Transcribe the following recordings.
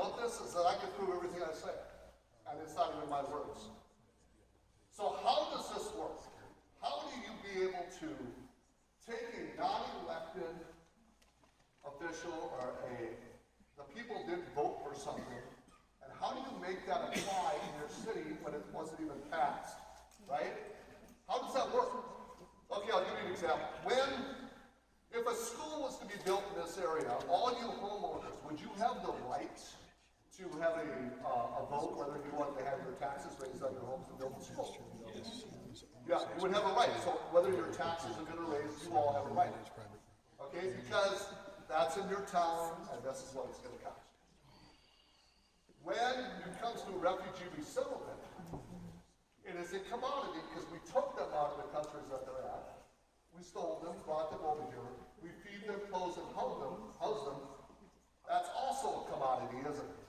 about this is that I can prove everything I say, and it's not even my words. So how does this work? How do you be able to take a non-elected official or the people didn't vote for something, and how do you make that apply in your city when it wasn't even passed, right? How does that work? Okay, I'll give you an example. If a school was to be built in this area, all you homeowners, would you have the right to have a vote whether you want to have your taxes raised on your homes to build a school? Yes. Yeah, you would have a right. So whether your taxes are going to raise, you all have a right. Okay, because that's in your town, and this is what it's going to cost. When it comes to a refugee resettlement, it is a commodity because we took them out of the countries that they're at. We stole them, brought them over here. We feed them, clothe them, house them. That's also a commodity, isn't it?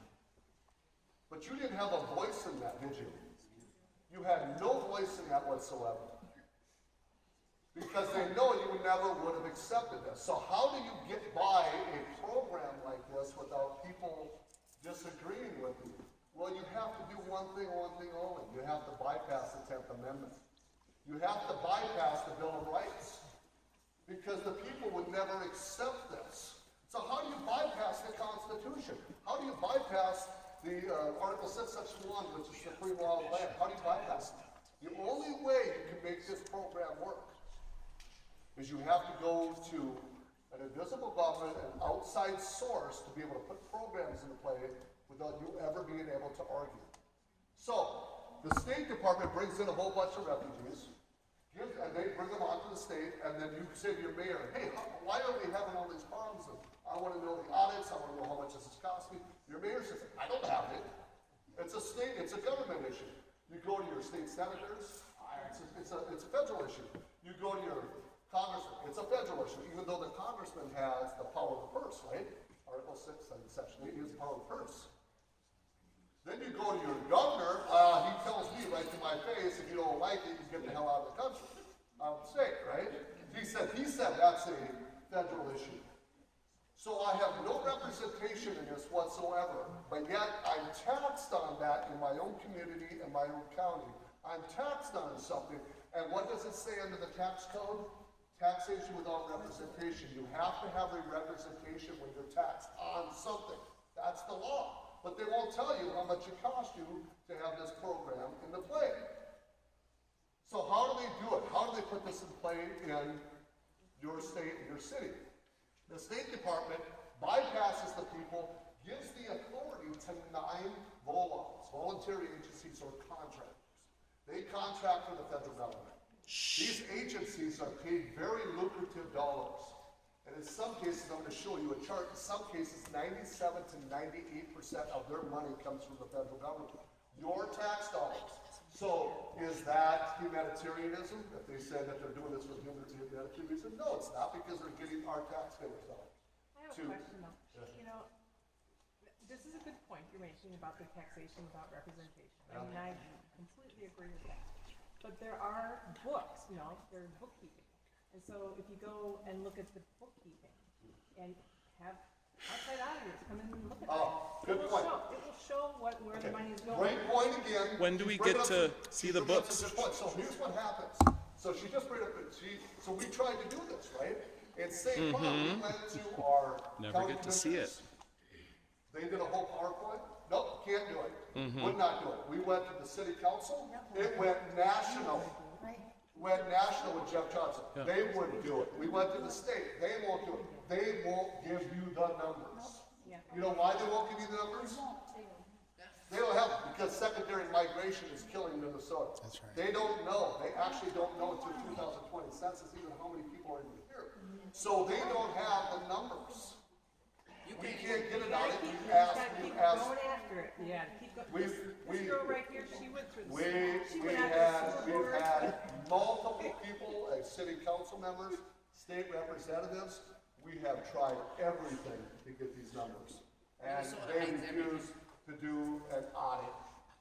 But you didn't have a voice in that, did you? You had no voice in that whatsoever. Because they know you never would have accepted this. So how do you get by a program like this without people disagreeing with you? Well, you have to do one thing only. You have to bypass the 10th Amendment. You have to bypass the Bill of Rights. Because the people would never accept this. So how do you bypass the Constitution? How do you bypass the Article 6, Section 1, which is the free law of land? How do you bypass it? The only way you can make this program work is you have to go to an invisible government, an outside source, to be able to put programs into play without you ever being able to argue. So, the State Department brings in a whole bunch of refugees, and they bring them onto the state, and then you say to your mayor, hey, why are we having all these problems? And I want to know the audits, I want to know how much this is costing me. Your mayor says, I don't have it. It's a government issue. You go to your state senators, it's a federal issue. You go to your congressman, it's a federal issue, even though the congressman has the power of the purse, right? Article 6 and Section 8 is the power of the purse. Then you go to your governor, he tells me right to my face, if you don't like it, you get the hell out of the country, out of the state, right? He said that's a federal issue. So I have no representation in this whatsoever, but yet I'm taxed on that in my own community and my own county. I'm taxed on something, and what does it say under the tax code? Taxation without representation. You have to have a representation when you're taxed on something. That's the law. But they won't tell you how much it costs you to have this program into play. So how do they do it? How do they put this in play in your state and your city? The State Department bypasses the people, gives the authority to 9 VOLAs, voluntary agencies or contractors. They contract for the federal government. These agencies are paid very lucrative dollars. And in some cases, I'm going to show you a chart, in some cases 97 to 98% of their money comes from the federal government. Your tax dollars. So is that humanitarianism? If they say that they're doing this for humanitarianism? No, it's not, because they're getting our taxpayers dollars. I have a question though. Yeah. You know, this is a good point you're making about the taxation without representation. I mean, I completely agree with that. But there are books, you know, there's bookkeeping. And so if you go and look at the bookkeeping and have outside auditors come in and look at that, good point. It will show where the money is going. Great point again. When do we get to see the books? So here's what happens. So she just brought up, so we tried to do this, right? And St. Paul, we went to our Never get to see it. They did a whole PowerPoint. Nope, can't do it. Would not do it. We went to the city council. It went national. Went national with Jeff Johnson. Yeah. They wouldn't do it. We went to the state. They won't do it. They won't give you the numbers. Yeah. You know why they won't give you the numbers? They don't have it, because secondary migration is killing Minnesota. That's right. They don't know. They actually don't know until 2020 census even how many people are even here. So they don't have the numbers. We can't get it out. You ask. Keep going after it. Yeah, keep going. This girl right here, she went through this. We've had multiple people, as city council members, state representatives. We have tried everything to get these numbers, and they refuse to do an audit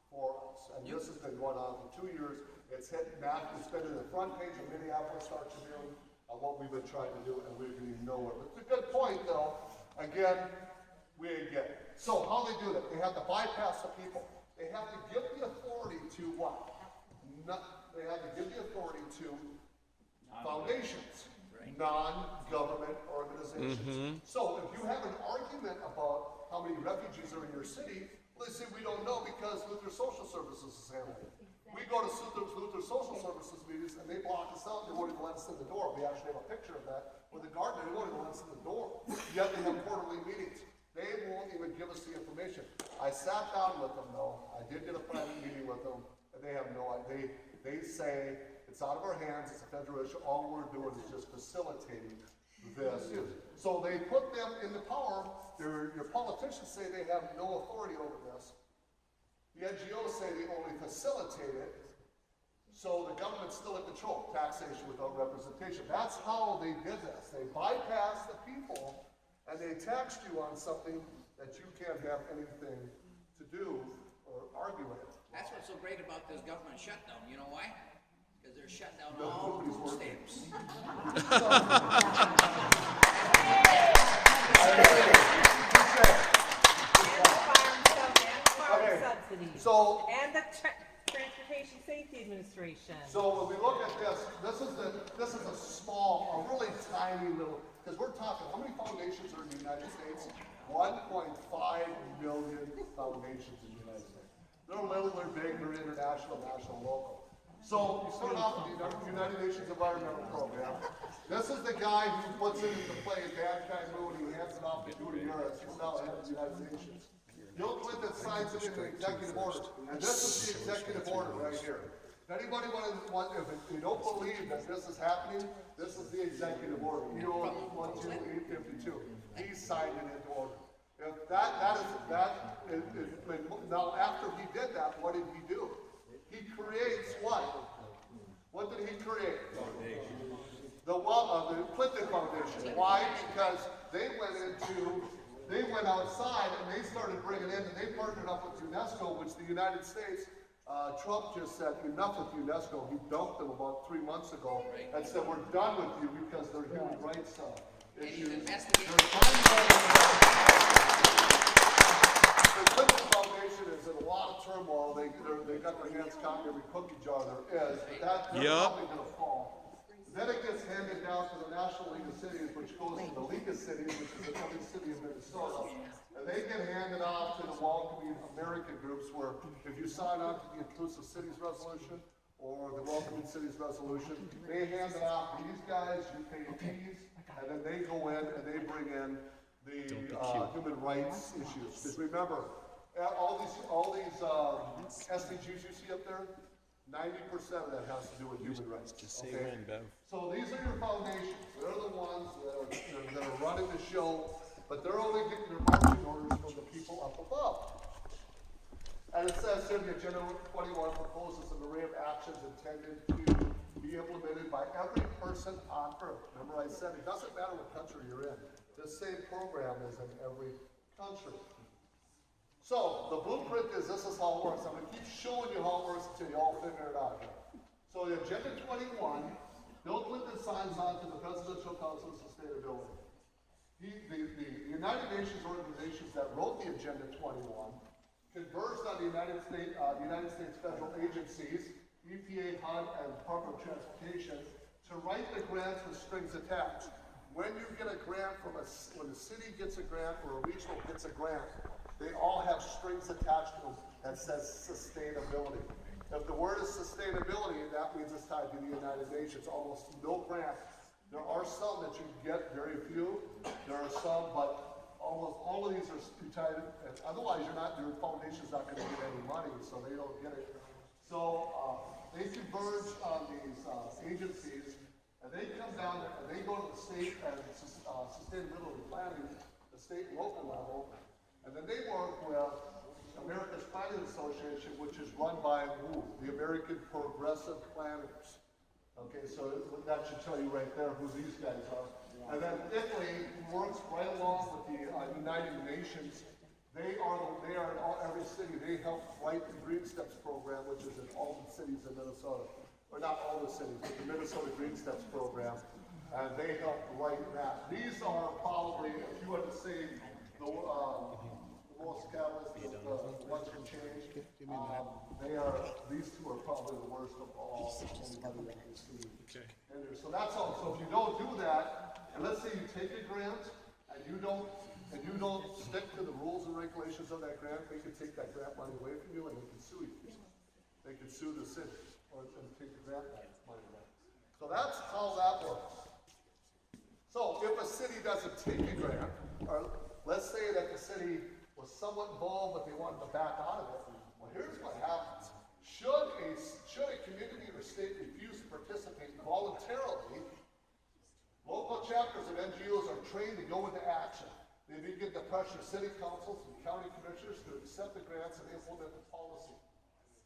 for us. And this has been going on for 2 years. It's been in the front page of Minneapolis Star Tribune of what we've been trying to do, and we're getting nowhere. But it's a good point, though. Again, We ain't get it. So how they do that? They have to bypass the people. They have to give the authority to what? They have to give the authority to foundations, non-government organizations. So if you have an argument about how many refugees are in your city, well, they say we don't know because Luther Social Services is handling it. We go to Luther Social Services meetings and they block us out. They won't even let us in the door. We actually have a picture of that with the gardener. They won't even let us in the door. Yet they have quarterly meetings. They won't even give us the information. I sat down with them though. I did get a private meeting with them, and they have no idea. They say it's out of our hands. It's a federal issue. All we're doing is just facilitating this. So they put them in the power. Your politicians say they have no authority over this. The NGOs say they only facilitate it. So the government's still in control. Taxation without representation. That's how they did this. They bypassed the people and they taxed you on something that you can't have anything to do or argue with. That's what's so great about this government shutdown. You know why? Because they're shutting down all food stamps. So, and the Transportation Safety Administration. So when we look at this is a small, a really tiny little, because we're talking, how many foundations are in the United States? 1.5 million foundations in the United States. They're little, they're big, they're international, national, local. So you start off with the United Nations Environmental Program. This is the guy who puts it into play, bad guy move, and he hands it off to Guterres. He's now head of the United Nations. Bill Clinton signs it into executive order. And this is the executive order right here. If anybody if you don't believe that this is happening, this is the executive order. EO 12852. He signed it into order. If now after he did that, what did he do? He creates what? What did he create? The Clinton Foundation. Why? Because they went outside and they started bringing in, and they partnered up with UNESCO, which the United States, Trump just said, enough with UNESCO. He dumped them about 3 months ago and said, we're done with you because they're human rights issues. The Clinton Foundation is in a lot of turmoil. They got their hands caught in every cookie jar there is. But that's probably going to fall. Then it gets handed down to the National League of Cities, which goes to the League of Cities, which is another city in Minnesota. And they get handed off to the Welcoming America groups, where if you sign on to the Inclusive Cities Resolution or the Welcoming Cities Resolution, they hand it off to these guys, you pay fees, and then they go in and they bring in the human rights issues. Because remember, all these SDGs you see up there, 90% of that has to do with human rights. Just say when, Bev. So these are your foundations. They're the ones that are running the show, but they're only getting their marching orders from the people up above. And it says here, the Agenda 21 proposes an array of actions intended to be implemented by every person on earth. Remember I said, it doesn't matter what country you're in. This same program is in every country. So, the blueprint is, this is how it works. I'm going to keep showing you how it works until you all figure it out. So, the Agenda 21, Bill Clinton signs on to the Presidential Council of Sustainability. The United Nations organizations that wrote the Agenda 21 converged on the United States federal agencies, EPA, HUD, and Department of Transportation, to write the grants with strings attached. When you get a grant when a city gets a grant or a regional gets a grant, they all have strings attached to them that says sustainability. If the word is sustainability, that means it's tied to the United Nations. Almost no grant. There are some that you get, very few. There are some, but almost all of these are tied. Otherwise, your foundation's not going to get any money, so they don't get it. So they converge on these agencies, and they come down and they go to the state and sustainability planning, the state and local level. And then they work with America's Planning Association, which is run by the American Progressive Planners. Okay, so that should tell you right there who these guys are. And then Italy works right along with the United Nations. They are in every city. They help write the Green Steps program, which is in all the cities in Minnesota. Or not all the cities, but the Minnesota Green Steps program. And they help write that. These are probably, if you had to say, the most catalyst is the ones for change. These two are probably the worst of all. Anybody that you see. Okay. So that's all. So if you don't do that, and let's say you take a grant and you don't stick to the rules and regulations of that grant, they can take that grant money away from you and they can sue you. They can sue the city and take the grant money back. So that's how that works. So if a city doesn't take a grant, or let's say that the city was somewhat involved but they wanted to back out of it, well, here's what happens. Should a community or state refuse to participate voluntarily, local chapters and NGOs are trained to go into action. They begin to pressure city councils and county commissioners to accept the grants and implement the policy.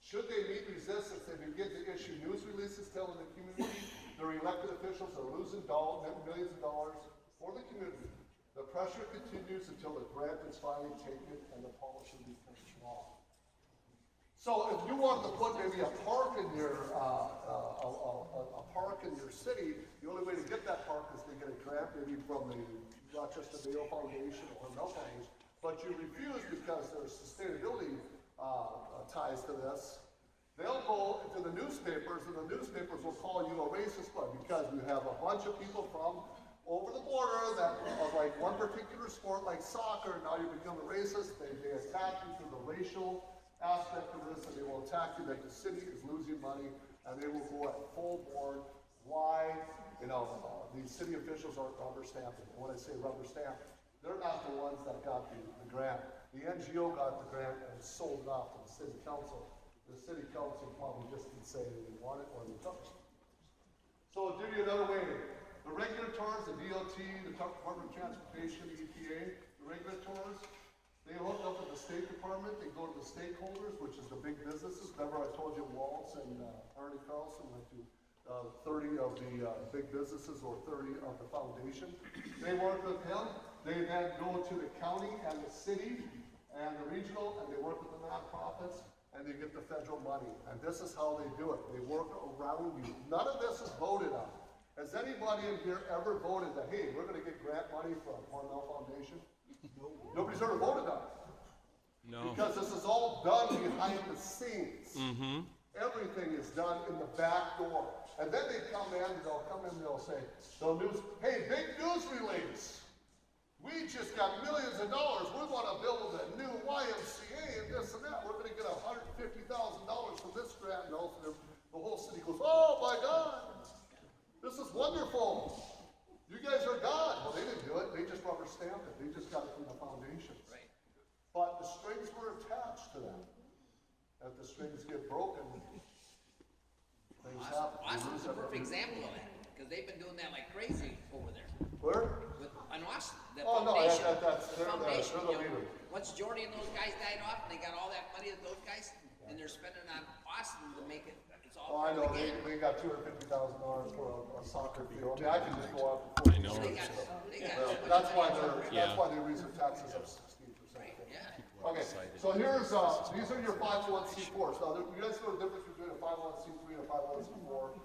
Should they meet resistance, they begin to issue news releases telling the community their elected officials are losing millions of dollars for the community. The pressure continues until the grant is finally taken and the policy becomes law. So if you wanted to put maybe a park in your city, the only way to get that park is to get a grant maybe from the Rochester Dale Foundation or no foundation, but you refuse because there's sustainability ties to this. They'll go to the newspapers, and the newspapers will call you a racist club because you have a bunch of people from over the border that of like one particular sport like soccer, and now you become a racist. They attack you through the racial aspect of this, and they will attack you that the city is losing money, and they will go at full board why, these city officials are rubber stamping. And when I say rubber stamping, they're not the ones that got the grant. The NGO got the grant and sold it off to the city council. The city council probably just didn't say they didn't want it or they took it. So I'll give you another way. The regulators, the DOT, the Department of Transportation, the EPA, the regulators, they hook up with the State Department, they go to the stakeholders, which is the big businesses. Remember I told you Waltz and Arnie Carlson went to 30 of the big businesses or 30 of the foundation. They work with him. They then go to the county and the city and the regional, and they work with the nonprofits, and they get the federal money. And this is how they do it. They work around you. None of this is voted on. Has anybody in here ever voted that, hey, we're going to get grant money from Cornell Foundation? Nobody's ever voted on it. No. Because this is all done behind the scenes. Mm-hmm. Everything is done in the back door. And then they come in, they'll say, hey, big news release. We just got millions of dollars. We want to build a new YMCA and this and that. We're going to get $150,000 from this grant. And the whole city goes, oh my God, this is wonderful. You guys are God. Well, they didn't do it. They just rubber stamped it. They just got it from the foundations. Right. But the strings were attached to them. If the strings get broken, things happen. Austin's a perfect example of that, because they've been doing that like crazy over there. Where? In Austin, the Oh, foundation. no, they're foundation, the leader. Once Jordy and those guys died off, and they got all that money that those guys, and they're spending on Austin to make it, it's all. Oh, I know, again. they got $250,000 for a soccer field. I mean, I can just go out. I know. They got Well, that's why they raise their taxes up 16%. Right, yeah. Okay, so here's, these are your 501c4s. Now, you guys know the difference between a 501c3 and a 501c4.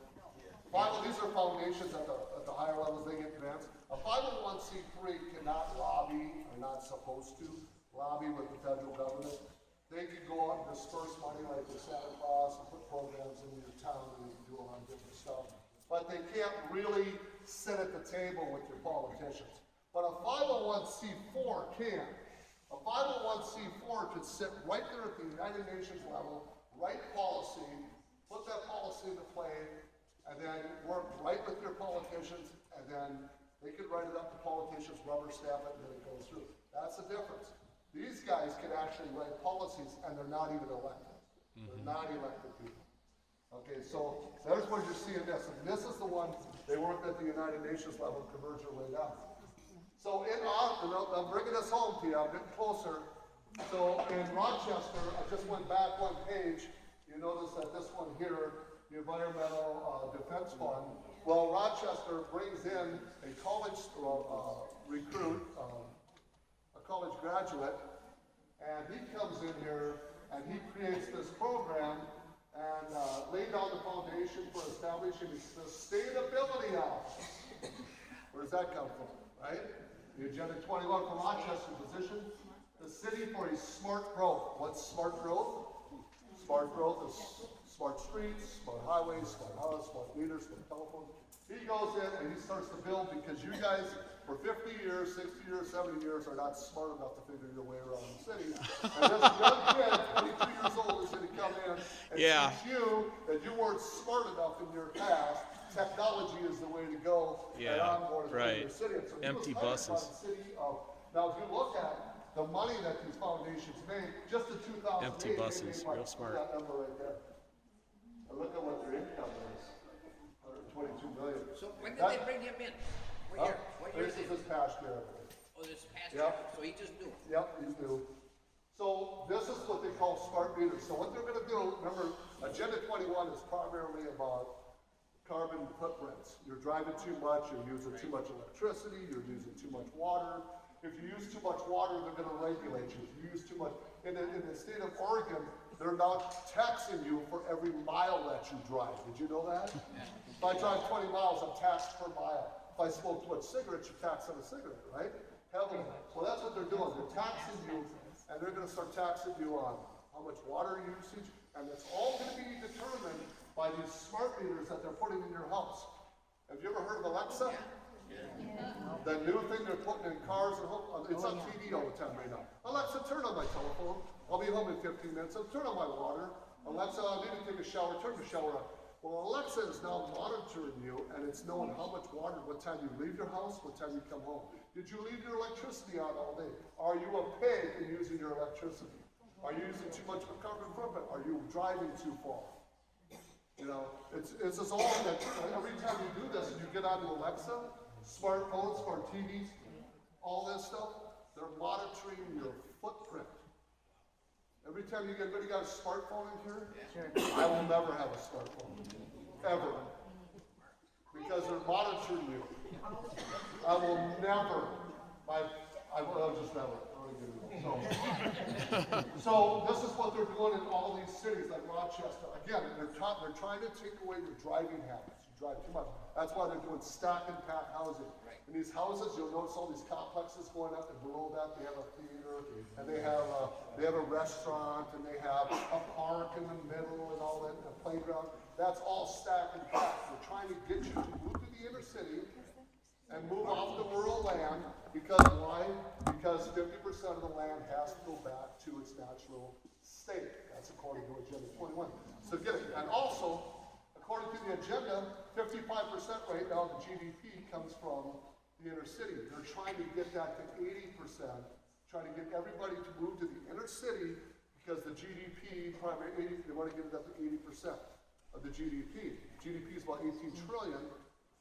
These are foundations at the higher levels, they get grants. A 501c3 cannot lobby, or not supposed to, lobby with the federal government. They can go out and disperse money like the Santa Claus and put programs in your town and they can do a lot of different stuff. But they can't really sit at the table with your politicians. But a 501c4 can. A 501c4 could sit right there at the United Nations level, write policy, put that policy into play, and then work right with your politicians, and then they could write it up to politicians, rubber stamp it, and then it goes through. That's the difference. These guys can actually write policies, and they're not even elected. Mm-hmm. They're not elected people. Okay, so there's what you're seeing this, and this is the one they worked at the United Nations level, converge your way down. So I'm bringing this home to you, I'm getting closer. So in Rochester, I just went back one page, you notice that this one here, the Environmental Defense Fund, well, Rochester brings in a college recruit, a college graduate, and he comes in here and he creates this program and laid down the foundation for establishing a sustainability office. Where does that come from, right? The Agenda 21 for Rochester position the city for a smart growth. What's smart growth? Smart growth is smart streets, smart highways, smart house, smart meters, smart telephones. He goes in and he starts to build because you guys, for 50 years, 60 years, 70 years, are not smart enough to figure your way around the city. And this young kid, 22 years old, is going to come in and teach you that you weren't smart enough in your past. Technology is the way to go. And I'm going to your city. So empty buses. Now, if you look at the money that these foundations made, just in 2008, Empty buses, real smart. That number right there. And look at what their income is, 122 million. So when did they bring him in? What year? What year This is is it? this past year. Oh, this past year. Yep. So he just knew. Yep, he's new. So this is what they call smart meters. So what they're going to do, remember, Agenda 21 is primarily about carbon footprints. You're driving too much, you're using too much electricity, you're using too much water. If you use too much water, they're going to regulate you. If you use too much, in the state of Oregon, they're now taxing you for every mile that you drive. Did you know that? If I drive 20 miles, I'm taxed per mile. If I smoke too much cigarettes, you're taxed on a cigarette, right? Heavily. Well, that's what they're doing. They're taxing you, and they're going to start taxing you on how much water usage, and it's all going to be determined by these smart meters that they're putting in your house. Have you ever heard of Alexa? The new thing they're putting in cars and home, it's on TV all the time right now. Alexa, turn on my telephone. I'll be home in 15 minutes. So turn on my water. Alexa, I need to take a shower. Turn the shower on. Well, Alexa is now monitoring you, and it's knowing how much water, what time you leave your house, what time you come home. Did you leave your electricity on all day? Are you a pig in using your electricity? Are you using too much of a carbon footprint? Are you driving too far? You know, it's just all that. Every time you do this, and you get onto Alexa, smartphones, smart TVs, all this stuff, they're monitoring your footprint. Every time anybody got a smartphone in here? I will never have a smartphone. Ever. Because they're monitoring you. I will never. I will just never. So this is what they're doing in all these cities like Rochester. Again, they're trying to take away your driving habits. You drive too much. That's why they're doing stack and pack housing. In these houses, you'll notice all these complexes going up, and below that they have a theater, and they have a restaurant, and they have a park in the middle, and all that, a playground. That's all stack and pack. They're trying to get you to move to the inner city and move off the rural land. Because why? Because 50% of the land has to go back to its natural state. That's according to Agenda 21. So get it. And also, according to the agenda, 55% right now of the GDP comes from the inner city. They're trying to get that to 80%, trying to get everybody to move to the inner city because the GDP, they want to get it up to 80% of the GDP. GDP is about 18 trillion,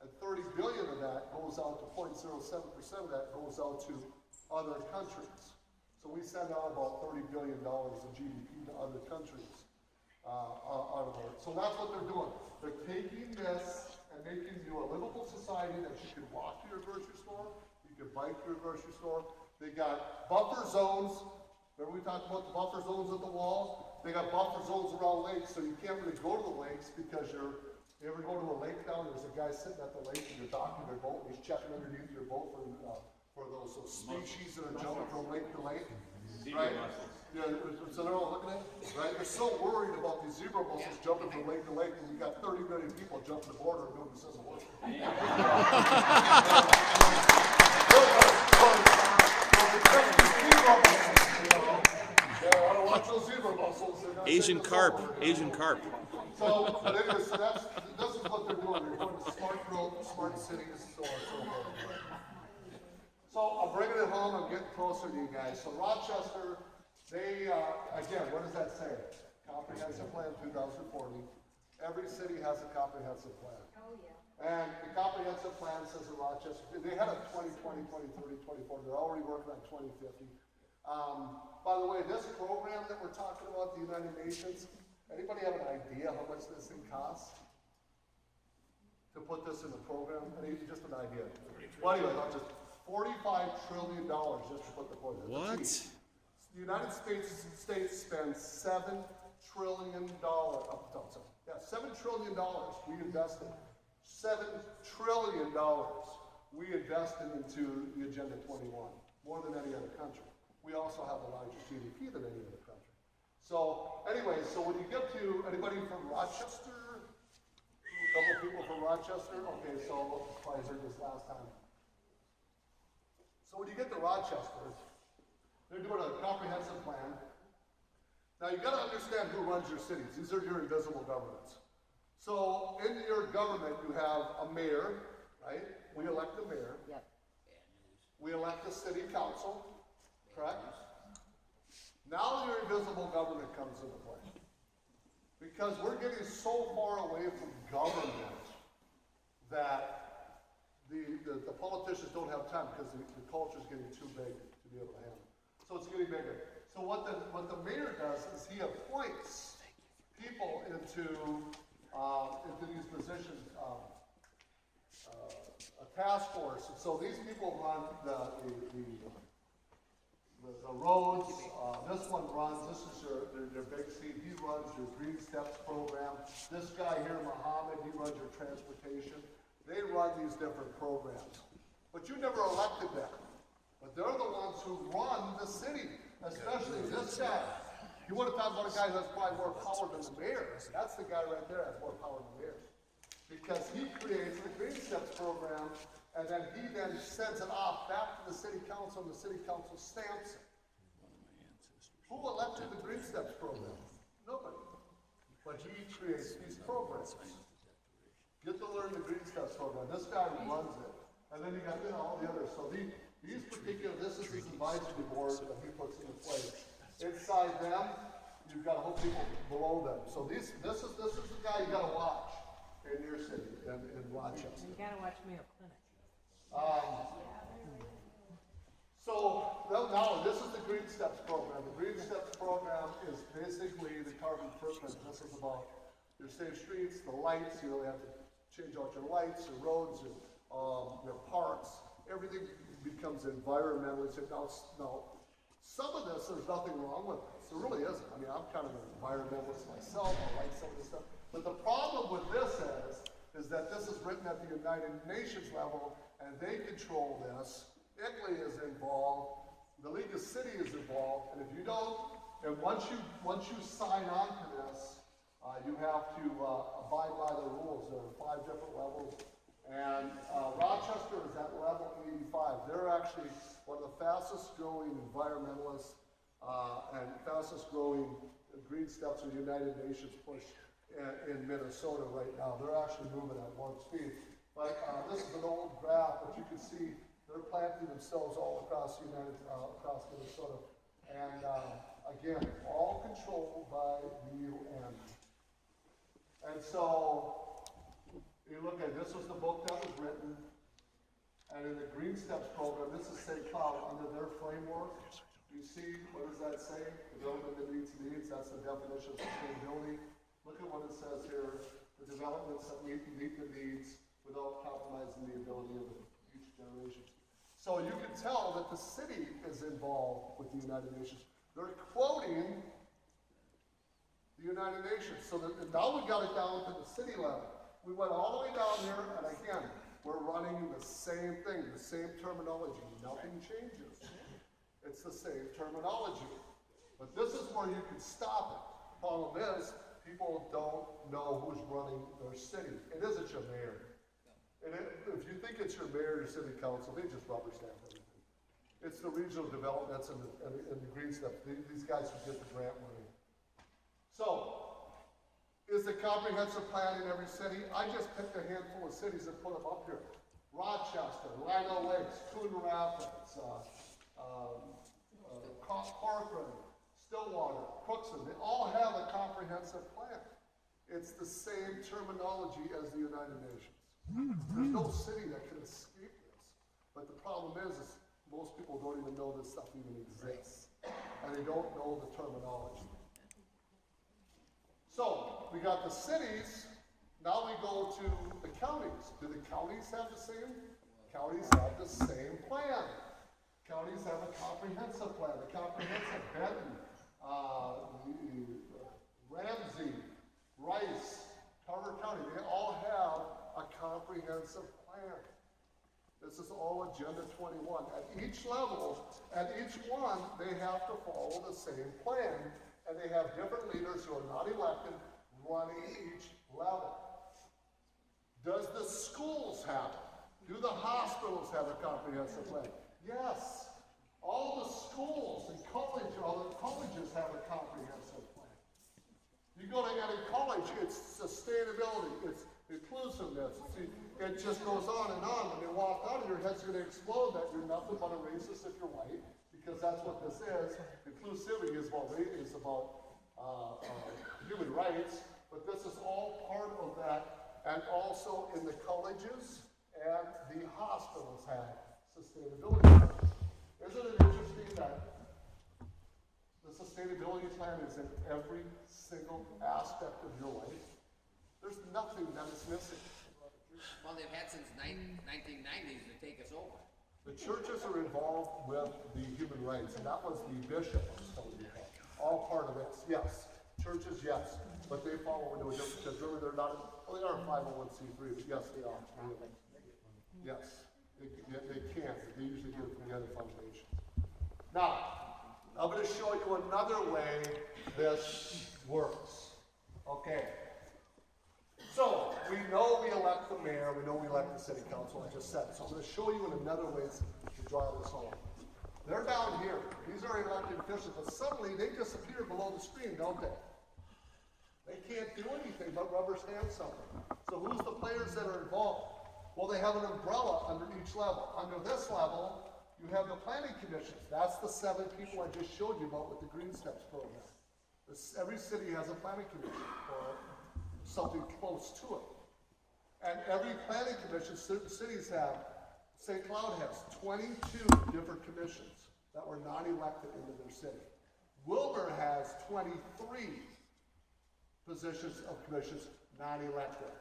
and 30 billion of that goes out to 0.07% of that goes out to other countries. So we send out about $30 billion of GDP to other countries out of it. So that's what they're doing. They're taking this and making you a livable society that you can walk to your grocery store, you can bike to your grocery store. They got buffer zones. Remember we talked about the buffer zones at the wall? They got buffer zones around lakes, so you can't really go to the lakes because you ever go to a lake down, there's a guy sitting at the lake and you're docking their boat, and he's checking underneath your boat for those species that are jumping from lake to lake, right? Yeah, so they're all looking at it, right? They're so worried about these zebra mussels jumping from lake to lake, and we got 30 million people jumping the border and nobody says a word. I don't watch those zebra mussels. Asian carp. So, but anyways, so this is what they're doing. They're going to smart growth, smart cities, so on and so forth. So I'm bringing it home. I'm getting closer to you guys. So Rochester, they, again, what does that say? Comprehensive Plan 2040. Every city has a comprehensive plan. Oh, yeah. And the comprehensive plan says in Rochester, they had a 2020, 2030, 2040. They're already working on 2050. By the way, this program that we're talking about, the United Nations, anybody have an idea how much this thing costs? To put this in the program? Just an idea. Well, anyway, I'll just $45 trillion just to put the program. What? The United States spends $7 trillion. $7 trillion we invested. $7 trillion. we invested into the Agenda 21 more than any other country. We also have the largest GDP than any other country. So anyway, so when you get to anybody from Rochester, a couple people from Rochester, okay, so I heard this last time. So when you get to Rochester, they're doing a comprehensive plan. Now you got to understand who runs your cities. These are your invisible governments. So in your government, you have a mayor, right? We elect a mayor. Yep. We elect a city council, correct? Now your invisible government comes into play. Because we're getting so far away from government that the politicians don't have time because the culture is getting too big to be able to handle. So it's getting bigger. So what the mayor does is he appoints people into these positions, a task force. And so these people run the roads. This one runs. This is their big seat. He runs your Green Steps program. This guy here, Mohammed, he runs your transportation. They run these different programs, but you never elected them. But they're the ones who run the city. Especially this guy. You want to talk about a guy who has probably more power than the mayor. That's the guy right there that has more power than the mayor. Because he creates the Green Steps program, and then he sends it off back to the city council, and the city council stamps it. Who elected the Green Steps program? Nobody. But he creates these programs. Get to learn the Green Steps program. This guy runs it. And then you got all the others. So these particular, this is his advisory board that he puts into place. Inside them, you've got a whole people below them. So this is the guy you got to watch in your city, in Rochester. You gotta watch Mayo Clinic. So now this is the Green Steps program. The Green Steps program is basically the carbon footprint. This is about your safe streets, the lights. You know, you have to change out your lights, your roads, your parks. Everything becomes environmentally. Now, some of this there's nothing wrong with this. There really isn't. I mean, I'm kind of an environmentalist myself. I like some of this stuff. But the problem with this is that this is written at the United Nations level, and they control this. Italy is involved. The League of Cities is involved. And if you don't, and once you sign on to this, you have to abide by the rules. There are 5 different levels. And Rochester is at level 85. They're actually one of the fastest growing environmentalists and fastest growing Green Steps of the United Nations push in Minnesota right now. They're actually moving at warp speed. But this is an old graph, but you can see they're planting themselves all across across Minnesota. And again, all controlled by the UN. And so, you look at this was the book that was written, and in the Green Steps program, this is St. Cloud under their framework. You see, what does that say? Development that meets needs, that's the definition of sustainability. Look at what it says here, the developments that meet the needs without compromising the ability of the future generations. So you can tell that the city is involved with the United Nations. They're quoting the United Nations. So that now we got it down to the city level. We went all the way down here, and again, we're running the same thing, the same terminology. Nothing changes. It's the same terminology. But this is where you can stop it. Problem is, people don't know who's running their city. It isn't your mayor. And if you think it's your mayor or your city council, they just rubber stamp everything. It's the regional developments and the Green Steps. These guys who get the grant money. So, is the comprehensive plan in every city? I just picked a handful of cities and put them up here. Rochester, Lino Lakes, Coon Rapids, Parkland, Stillwater, Crookston, they all have a comprehensive plan. It's the same terminology as the United Nations. There's no city that can escape this. But the problem is most people don't even know this stuff even exists. And they don't know the terminology. So, we got the cities, now we go to the counties. Do the counties have the same? Counties have the same plan. Counties have a comprehensive plan. The comprehensive Benton, Ramsey, Rice, Carter County, they all have a comprehensive plan. This is all Agenda 21. At each level, at each one, they have to follow the same plan, and they have different leaders who are not elected running each level. Does the schools have it? Do the hospitals have a comprehensive plan? Yes. All the schools and all the colleges have a comprehensive plan. You go to any college, it's sustainability, it's inclusiveness. It just goes on and on. When you walk out, your head's going to explode that you're nothing but a racist if you're white, because that's what this is. Inclusivity is about human rights, but this is all part of that. And also in the colleges and the hospitals have sustainability plans. Isn't it interesting that the sustainability plan is in every single aspect of your life? There's nothing that is missing. Well, they've had since 1990s to take us over. The churches are involved with the human rights, and that was the bishop I was telling you about. All part of this, yes. Churches, yes, but they follow into a different, because really they're not, well, they are 501c3, but yes, they are. Really. Yes, they can, but they usually get it from the other foundations. Now, I'm going to show you another way this works. Okay. So, we know we elect the mayor, we know we elect the city council, I just said. So I'm going to show you in another way to draw this home. They're down here. These are elected officials, but suddenly they disappear below the screen, don't they? They can't do anything but rubber stamp something. So who's the players that are involved? Well, they have an umbrella under each level. Under this level, you have the planning commissions. That's the 7 people I just showed you about with the Green Steps program. Every city has a planning commission, or something close to it. And every planning commission, certain cities have, St. Cloud has 22 different commissions that were not elected into their city. Wilbur has 23 positions of commissions not elected.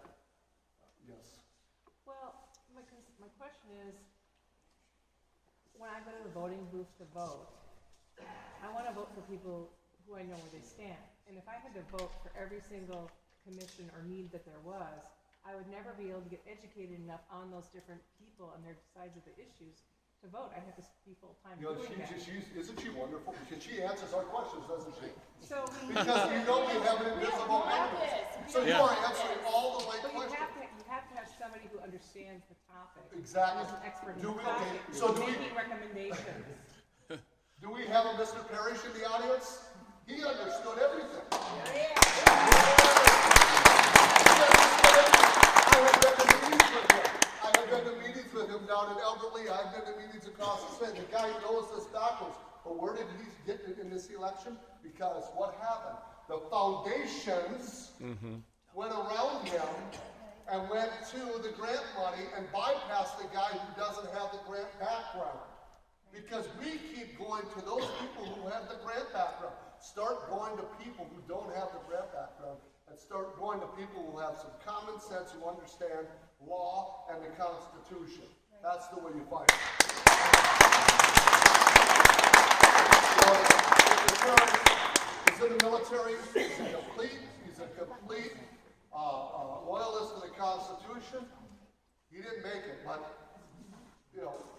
Yes. Well, my question is, when I go to the voting booth to vote, I want to vote for people who I know where they stand. And if I had to vote for every single commission or need that there was, I would never be able to get educated enough on those different people and their sides of the issues to vote. I have to be full-time doing that. Isn't she wonderful? Because she answers our questions, doesn't she? So Because you know we have an invisible enemy. So you are answering all the right but questions. you have to have somebody who understands the topic. Exactly. Who's an expert in Do the we- topic, okay, so do we- making recommendations. Do we have a Mr. Parrish in the audience? He understood everything. I have been to meetings with him down in Elderly. I've been to meetings across the state. The guy knows this backwards. But where did he get in this election? Because what happened? The foundations went around him and went to the grant money and bypassed the guy who doesn't have the grant background. Because we keep going to those people who have the grant background. Start going to people who don't have the grant background, and start going to people who have some common sense, who understand law and the Constitution. That's the way you fight it. So, he's in the military. He's a complete loyalist to the Constitution. He didn't make it, but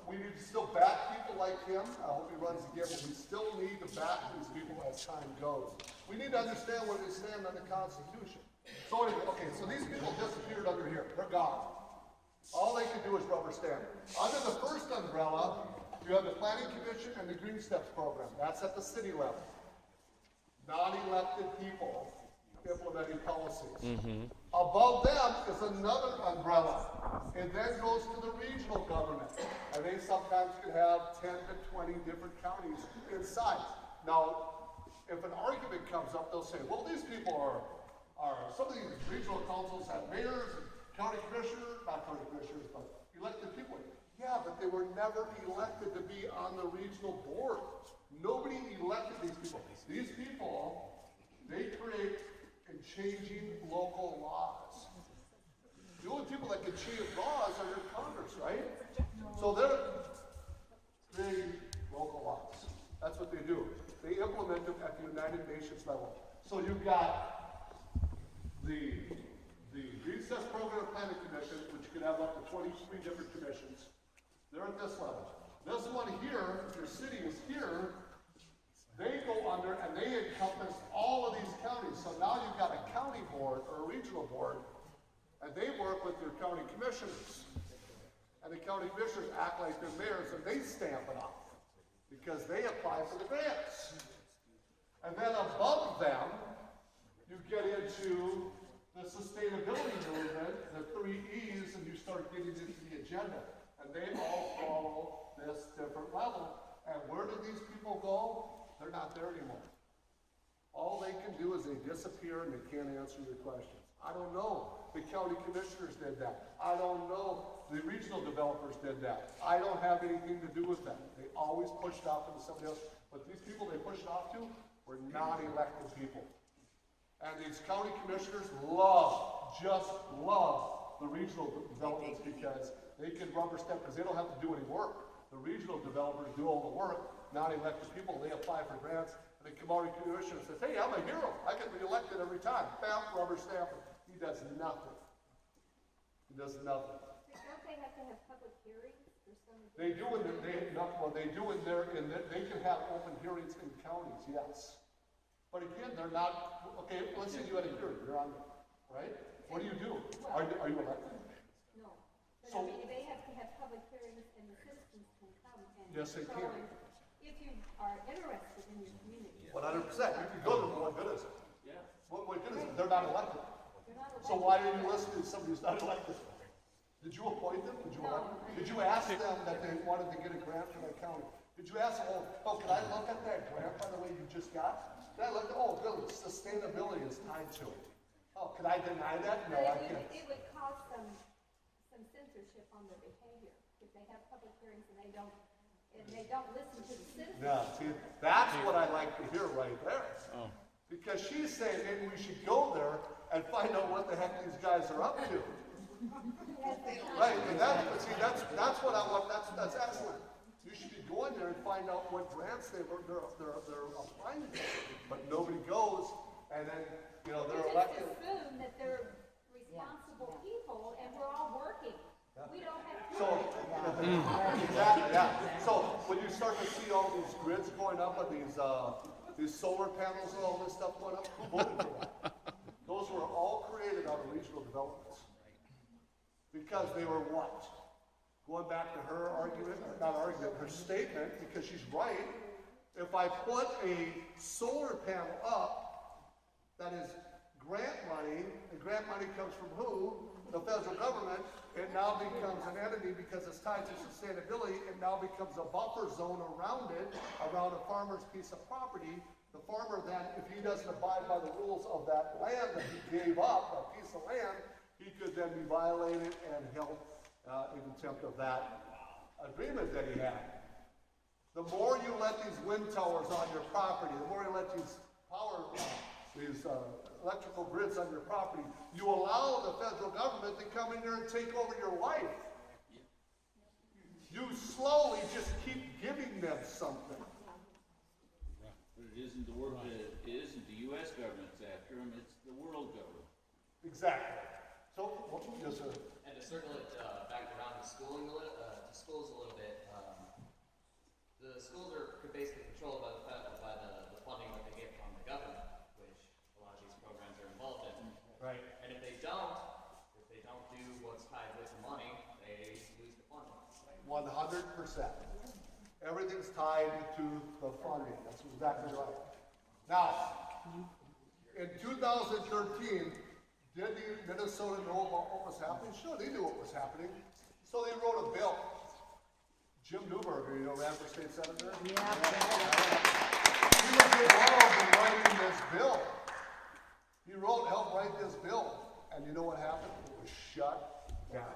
we need to still back people like him. I hope he runs again, but we still need to back these people as time goes. We need to understand where they stand on the Constitution. So anyway, okay, so these people disappeared under here. They're gone. All they can do is rubber stamp. Under the first umbrella, you have the Planning Commission and the Green Steps program. That's at the city level. Non-elected people implementing policies. Above them is another umbrella. It then goes to the regional government. And they sometimes can have 10 to 20 different counties inside. Now, if an argument comes up, they'll say, well, these people are some of these regional councils have mayors, county commissioners, not county commissioners, but elected people. Yeah, but they were never elected to be on the regional board. Nobody elected these people. These people, they create and changing local laws. The only people that can change laws are in Congress, right? So they're creating local laws. That's what they do. They implement them at the United Nations level. So you've got the Green Steps Program Planning Commission, which could have up to 23 different commissions. They're at this level. This one here, if your city is here, they go under and they encompass all of these counties. So now you've got a county board or a regional board, and they work with your county commissioners. And the county commissioners act like they're mayors, and they stamp it off because they apply for the grants. And then above them, you get into the sustainability movement, the 3 E's, and you start getting into the agenda. And they all follow this different level. And where do these people go? They're not there anymore. All they can do is they disappear and they can't answer your questions. I don't know. The county commissioners did that. I don't know. The regional developers did that. I don't have anything to do with that. They always pushed off into somebody else. But these people they pushed off to were not elected people. And these county commissioners just love the regional developments because they can rubber stamp because they don't have to do any work. The regional developers do all the work, non-elected people, they apply for grants, and the county commissioner says, hey, I'm a hero. I get reelected every time. Bam, rubber stamp. He does nothing. He does nothing. Don't they have to have public hearings for some of They do in they can have open hearings in counties, yes. But again, they're not, okay, let's say you had a hearing, you're on there, right? What do you do? Are you elected? No. But So- I mean, they have to have public hearings and the citizens can come and. Yes, they so can. If you are interested in your community. 100%. You can go to them, what good is it? Yeah. What good is it? They're not elected. You're not So elected. why are you listening to somebody who's not elected? Did you appoint them? Did you elect them? Did you ask them that they wanted to get a grant from the county? Did you ask them, oh, can I look at that grant, by the way, you just got? Can I look at, oh, Billy, sustainability is tied to it. Oh, can I deny that? No, I can't. It would cause some censorship on their behavior if they have public hearings and they don't listen to the citizens. No, see, that's what I like to hear right there. Oh. Because she's saying maybe we should go there and find out what the heck these guys are up to. Right, and that's what I want, that's excellent. You should be going there and find out what grants they're applying for. But nobody goes, and then, you know, they're We elected. just assume that they're responsible people and we're all working. We don't have. So, exactly, yeah. So when you start to see all these grids going up and these solar panels and all this stuff going up, who voted for that? Those were all created out of regional developments. Because they were what? Going back to her argument, not argument, her statement, because she's right. If I put a solar panel up, that is grant money, and grant money comes from who? The federal government. It now becomes an entity because it's tied to sustainability. It now becomes a buffer zone around it, around a farmer's piece of property. The farmer then, if he doesn't abide by the rules of that land that he gave up, a piece of land, he could then be violated and held in contempt of that agreement that he had. The more you let these wind towers on your property, the more you let these electrical grids on your property, you allow the federal government to come in there and take over your life. You slowly just keep giving them something. But it isn't the world, it isn't the U.S. government's after them, it's the world government. Exactly. So, yes, sir. And to circle it back around to schooling a little, to schools a little bit, the schools are basically controlled by the funding that they get from the government, which a lot of these programs are involved in. Right. And if they don't do what's tied with the money, they lose the funding. 100%. Everything's tied to the funding. That's exactly right. Now, in 2013, did Minnesota know about what was happening? Sure, they knew what was happening. So they wrote a bill. Jim Newberger, you know, ran for state senator? Yeah. He was involved in writing this bill. He helped write this bill. And you know what happened? It was shut down.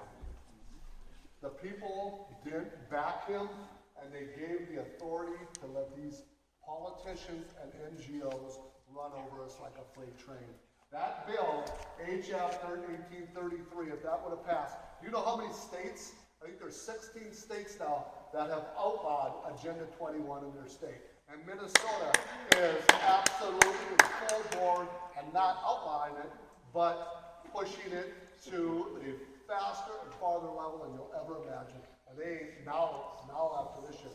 The people didn't back him, and they gave the authority to let these politicians and NGOs run over us like a freight train. That bill, H.F. 1833, if that would have passed, you know how many states? I think there's 16 states now that have outlawed Agenda 21 in their state. And Minnesota is absolutely full board and not outlawing it, but pushing it to a faster and farther level than you'll ever imagine. And they now after this year,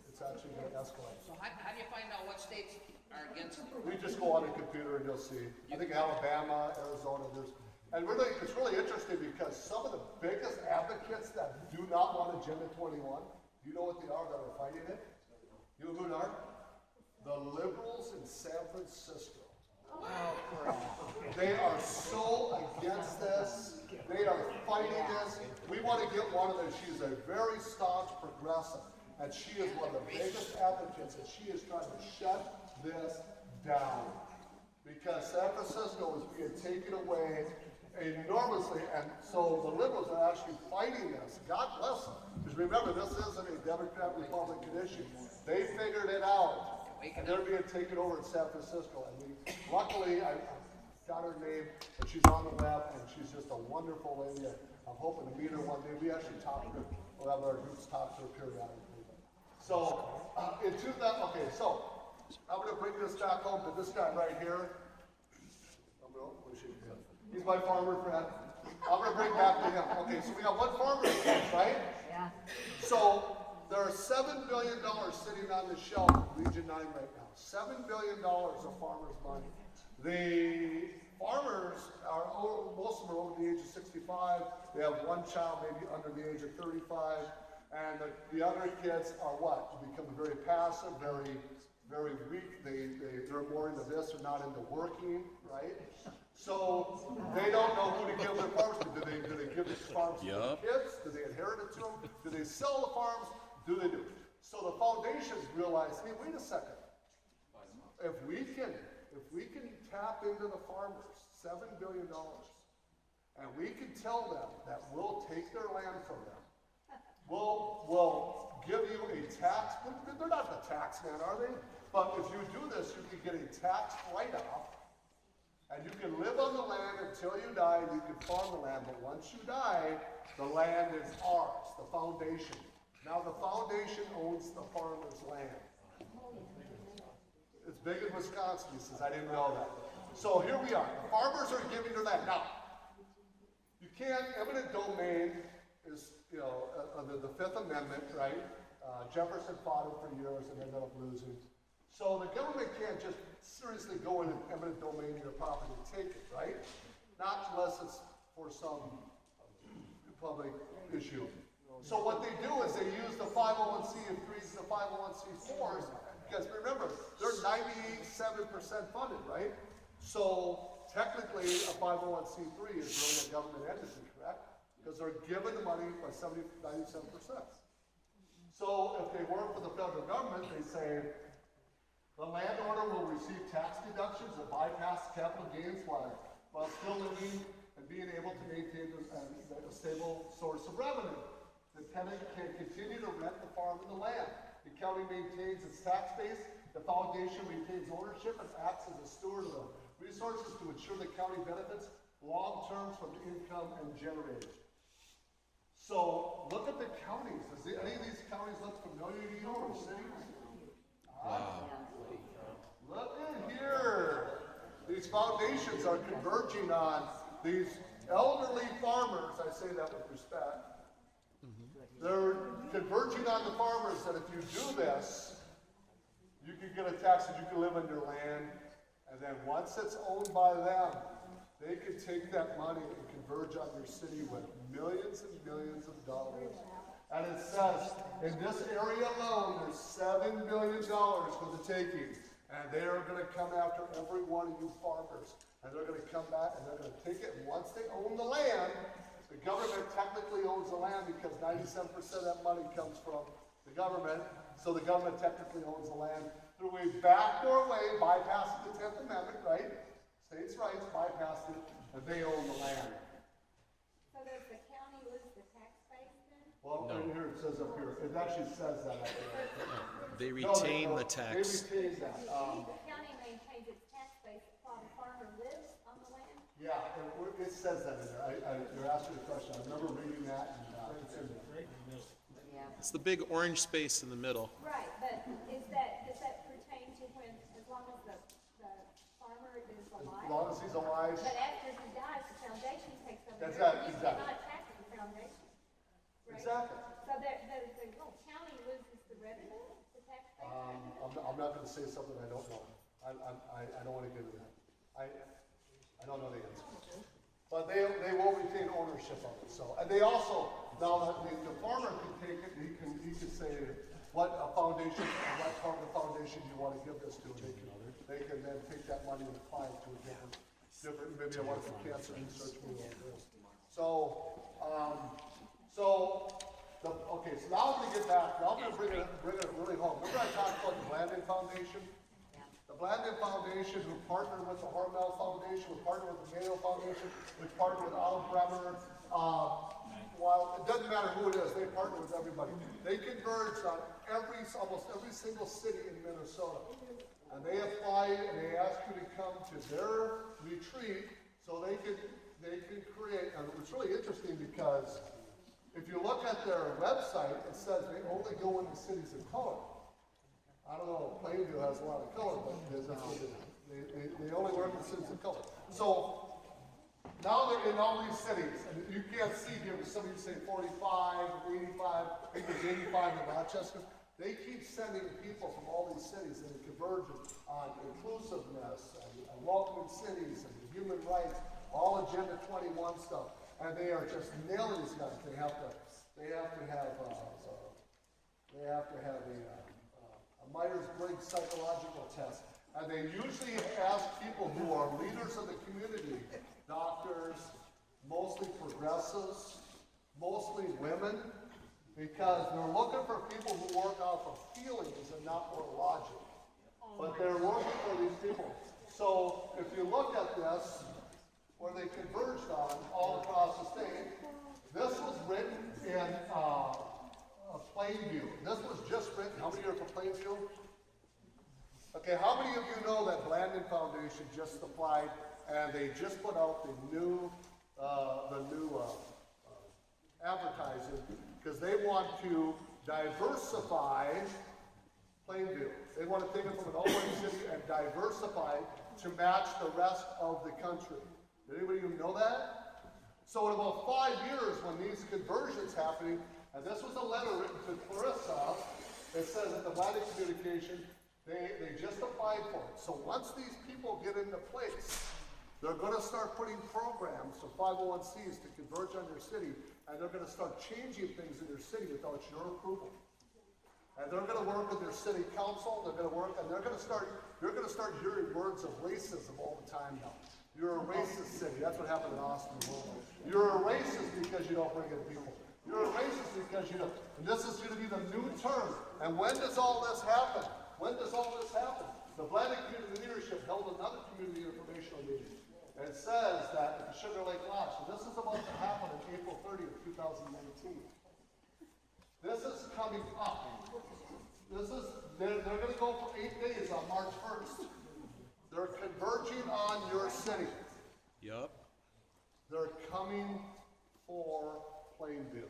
it's actually going to escalate. So how do you find out what states are against it? We just go on the computer and you'll see. I think Alabama, Arizona, and really, it's really interesting because some of the biggest advocates that do not want Agenda 21, do you know what they are that are fighting it? You know who they are? The liberals in San Francisco. They are so against this. They are fighting this. We want to get one of them. She's a very staunch progressive, and she is one of the biggest advocates, and she is trying to shut this down because San Francisco is being taken away enormously, and so the liberals are actually fighting this. God bless them. Because remember, this isn't a Democrat-Republican issue. They figured it out, and they're being taken over in San Francisco. And luckily, I got her name, and she's on the web, and she's just a wonderful lady. I'm hoping to meet her one day. We actually talk to her. We'll have our groups talk to her periodically. So, okay, so I'm going to bring this back home to this guy right here. He's my farmer friend. I'm going to bring back to him. Okay, so we got one farmer friend, right? Yeah. So there are $7 billion sitting on the shelf in Region 9 right now. $7 billion of farmers' money. The farmers are, most of them are over the age of 65. They have one child maybe under the age of 35. And the other kids are what? Become very passive, very weak. They're more into this, they're not into working, right? So they don't know who to give their farms to. Do they give the farms to their kids? Do they inherit it to them? Do they sell the farms? Do they do? So the foundations realize, hey, wait a second. If we can tap into the farmers, $7 billion, and we can tell them that we'll take their land from them, we'll give you a tax. They're not the tax man, are they? But if you do this, you can get a tax write-off, and you can live on the land until you die, and you can farm the land. But once you die, the land is ours, the foundation. Now the foundation owns the farmer's land. It's big in Wisconsin, he says. I didn't know that. So here we are. The farmers are giving their land. Now, you can't, eminent domain is, the Fifth Amendment, right? Jefferson fought it for years and ended up losing. So the government can't just seriously go in and eminent domain your property and take it, right? Not unless it's for some public issue. So what they do is they use the 501c3s, the 501c4s, because remember, they're 97% funded, right? So technically a 501c3 is really a government entity, correct? Because they're given the money by 97%. So if they work for the federal government, they say, the landowner will receive tax deductions that bypass capital gains while still living and being able to maintain a stable source of revenue. The tenant can continue to rent the farm and the land. The county maintains its tax base. The foundation retains ownership and acts as a steward of the resources to ensure the county benefits long term from the income and generated. So look at the counties. Does any of these counties look familiar to you or cities? Wow. Look in here. These foundations are converging on these elderly farmers. I say that with respect. They're converging on the farmers that if you do this, you can get a tax that you can live on your land, and then once it's owned by them, they can take that money and converge on your city with millions and millions of dollars. And it says, in this area alone, there's $7 billion for the taking. And they are going to come after every one of you farmers. And they're going to come back and they're going to take it. And once they own the land, the government technically owns the land because 97% of that money comes from the government. So the government technically owns the land through a backdoor way, bypassing the 10th Amendment, right? States' rights, bypassed it, and they own the land. So does the county lose the tax base then? Well, right here, it says up here, it actually says that up there. They retain the They tax. retain that. The county maintains its tax base while the farmer lives on the land? Yeah, it says that in there. You're asking a question. I remember reading that, and it's in there. Yeah. It's the big orange space in the middle. Right, but does that pertain to when, as long as the farmer is As alive? long as he's alive. But after he dies, the foundation takes over. That's everything. exactly. You cannot tax the foundation, right? Exactly. So the little county loses the revenue, the taxpayer revenue? I'm not gonna say something I don't know. I don't wanna get into that. I don't know the answer. But they will retain ownership of it, so. And they also, now the farmer can take it, he can say what a foundation, what part of the foundation you wanna give this to. They can then take that money and apply it to a different, maybe I want some cancer research. Okay, so now I'm gonna get back, now I'm gonna bring it really home. Remember I talked about the Blandin Foundation? The Blandin Foundation, who partnered with the Hormel Foundation, who partnered with the Mayo Foundation, who partnered with Olive Bremer. Well, it doesn't matter who it is, they partner with everybody. They converged on almost every single city in Minnesota. And they apply and they ask you to come to their retreat so they can create, and it's really interesting because if you look at their website, it says they only go into cities of color. I don't know, Plainview has a lot of color, but that's what they only work in cities of color. So now they're in all these cities, and you can't see here, but some of you say 45, 85, I think there's 85 in Rochester. They keep sending people from all these cities and converge on inclusiveness and welcoming cities and human rights, all Agenda 21 stuff. And they are just nailing these guys. They have to have a Myers-Briggs psychological test. And they usually ask people who are leaders of the community, doctors, mostly progressives, mostly women, because they're looking for people who work off of feelings and not more logic. But they're looking for these people. So if you look at this, where they converged on all across the state, this was written in Plainview. This was just written, how many are for Plainview? Okay, how many of you know that Blandin Foundation just applied and they just put out the new advertising because they want to diversify Plainview. They want to take it from an all-white city and diversify to match the rest of the country. Did anybody even know that? So in about 5 years, when these conversions happening, and this was a letter written to Clarissa, it says that the Blandin Communication, they just applied for it. So once these people get into place, they're going to start putting programs for 501Cs to converge on their city, and they're going to start changing things in their city without your approval. And they're going to work with their city council. They're going to work, and you're going to start hearing words of racism all the time now. You're a racist city. That's what happened in Austin. You're a racist because you don't bring in people. You're a racist because you don't. And this is going to be the new term. And when does all this happen? When does all this happen? The Blandin Community Leadership held another community informational meeting. And it says that at the Sugar Lake Lodge, so this is about to happen on April 30th, 2019. This is coming up. They're going to go for 8 days on March 1st. They're converging on your city. Yup. They're coming for Plainview.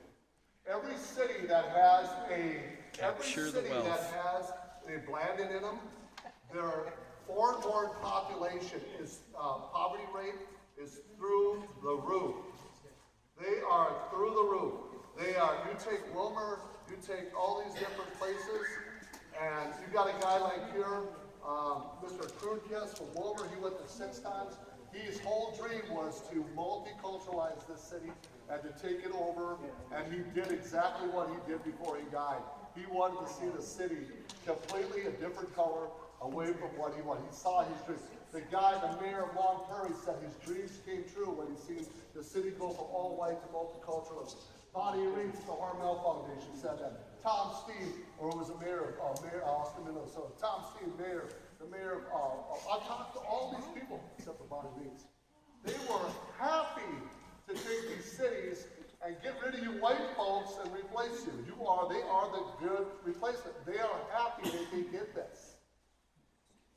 Every city that has a Blandin in them, their foreign-born population is poverty rate is through the roof. They are through the roof. They are. You take Wilmer, you take all these different places, and you got a guy like here, Mr. Krudkes from Wilmer. He went there 6 times. His whole dream was to multiculturalize this city and to take it over, and he did exactly what he did before he died. He wanted to see the city completely a different color, away from what he wanted. He saw his dreams. The guy, the mayor of Long Prairie, said his dreams came true when he seen the city go from all white to multiculturalism. Bonnie Reeves, the Hormel Foundation, said that. Tom Steve, or who was the mayor of Austin, Minnesota. Tom Steve, the mayor of, I talked to all these people, except for Bonnie Reeves. They were happy to take these cities and get rid of you white folks and replace you. They are the good replacement. They are happy they can get this.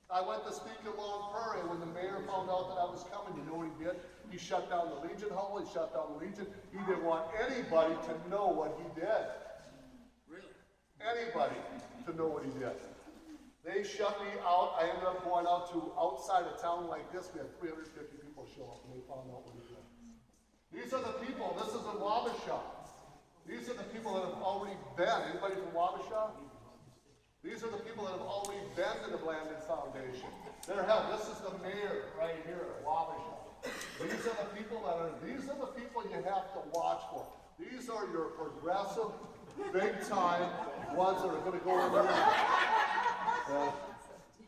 I went to speak at Long Prairie when the mayor found out that I was coming. You know what he did? He shut down the Legion Hall. He shut down the Legion. He didn't want anybody to know what he did. Really? Anybody to know what he did. They shut me out. I ended up going out to outside a town like this. We had 350 people show up and they found out what he did. These are the people. This is a Wabasha. These are the people that have already been. Anybody from Wabasha? These are the people that have already been to the Blandon Foundation. They're held. This is the mayor right here at Wabasha. These are the people you have to watch for. These are your progressive, big time ones that are going to go in there.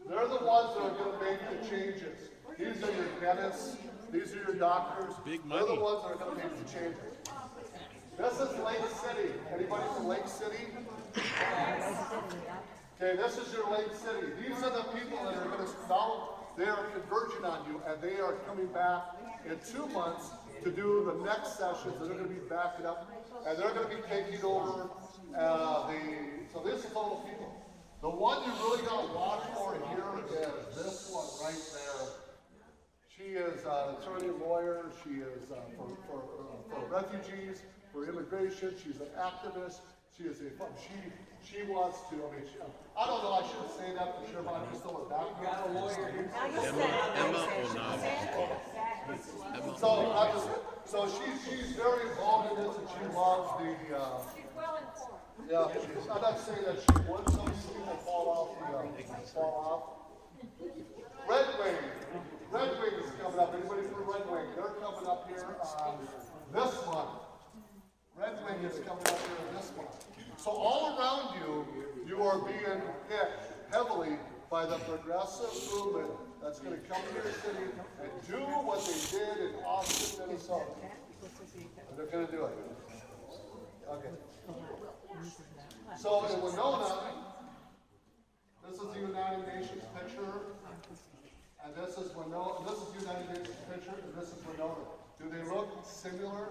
They're the ones that are going to make the changes. These are your dentists. These are your doctors. Big They're the money. ones that are going to make the changes. This is Lake City. Anybody from Lake City? Okay, this is your Lake City. These are the people that are going to now, they are converging on you, and they are coming back in 2 months to do the next sessions, and they're going to be backing up, and they're going to be taking over so this is all the people. The one you really got to watch for here is this one right there. She is an attorney lawyer. She is for refugees, for immigration. She's an activist. She is she wants to. I don't know. I shouldn't say that for sure, but I'm just throwing that. Got a lawyer. So she's very involved in this, and she loves the. She's well informed. Yeah, I'm not saying that she would. Some people fall off. Red Wing is coming up. Anybody from Red Wing? They're coming up here this month. Red Wing is coming up here this month. So all around you, you are being hit heavily by the progressive movement that's going to come to your city and do what they did in Austin, Minnesota. And they're going to do it. Okay. So in Winona, this is the United Nations picture, and this is Winona. This is the United Nations picture, and this is Winona. Do they look similar?